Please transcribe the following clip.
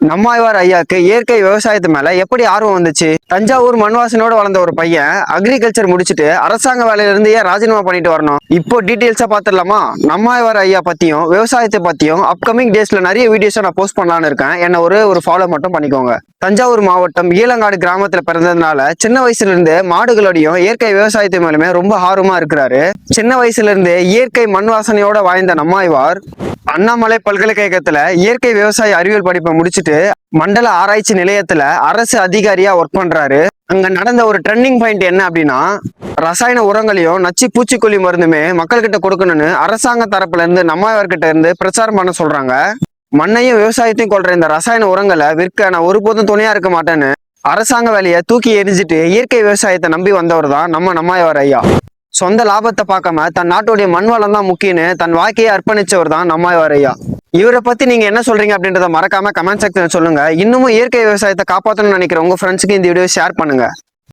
நம்மாழ்வார் ஐயாக்கு இயற்கை விவசாயத்து மேல எப்படி ஆர்வம் வந்துச்சு? தஞ்சாவூர் மண்வாசனோட வளர்ந்த ஒரு பையன் அக்ரிகல்ச்சர் முடிச்சுட்டு அரசாங்க வேலையில இருந்து ஏன் ராஜினாமா பண்ணிட்டு வரணும்? இப்போ டீடைல்ஸா பாத்துடலாமா? நம்மாழ்வார் ஐயா பத்தியும் விவசாயத்தை பத்தியும் அப்கமிங் டேஸ்ல நிறைய வீடியோஸ் நான் போஸ்ட் பண்ணலான்னு இருக்கேன். என்ன ஒரு ஃபாலோ மட்டும் பண்ணிக்கோங்க. தஞ்சாவூர் மாவட்டம் ஈலங்காடு கிராமத்துல பிறந்ததுனால சின்ன வயசுல இருந்து மாடுகளோடையும் இயற்கை விவசாயத்து மேலுமே ரொம்ப ஆர்வமா இருக்கிறாரு. சின்ன வயசுல இருந்து இயற்கை மண் வாசனையோட வாழ்ந்த நம்மாழ்வார் அண்ணாமலை பல்கலைக்கழகத்துல இயற்கை விவசாய அறிவியல் படிப்பை முடிச்சுட்டு மண்டல ஆராய்ச்சி நிலையத்துல அரசு அதிகாரியா ஒர்க் பண்றாரு. அங்க நடந்த ஒரு ட்ரெண்டிங் பாயிண்ட் என்ன அப்படின்னா, ரசாயன உரங்களையும் நச்சு பூச்சிக்கொல்லி மருந்துமே மக்கள் கிட்ட கொடுக்கணும்னு அரசாங்க தரப்புல இருந்து நம்மாழ்வார் கிட்ட இருந்து பிரச்சாரம் பண்ண சொல்றாங்க. மண்ணையும் விவசாயத்தையும் கொள்ற இந்த ரசாயன உரங்களை விற்க நான் ஒருபோதும் துணையா இருக்க மாட்டேன்னு அரசாங்க வேலையை தூக்கி எரிஞ்சிட்டு இயற்கை விவசாயத்தை நம்பி வந்தவர் தான் நம்மாழ்வார் ஐயா. சொந்த லாபத்தை பார்க்காம தன் நாட்டுடைய மண் வளம் தான் முக்கியன்னு தன் வாழ்க்கையை அர்ப்பணிச்சவர் தான் நம்மாழ்வார் ஐயா. இவரை பத்தி நீங்க என்ன சொல்றீங்க அப்படின்றத மறக்காம கமெண்ட் செக்ஷன்ல சொல்லுங்க. இன்னமும் இயற்கை விவசாயத்தை காப்பாற்றணும்னு நினைக்கிற உங்க ஃப்ரெண்ட்ஸுக்கு இந்த வீடியோ ஷேர் பண்ணுங்க.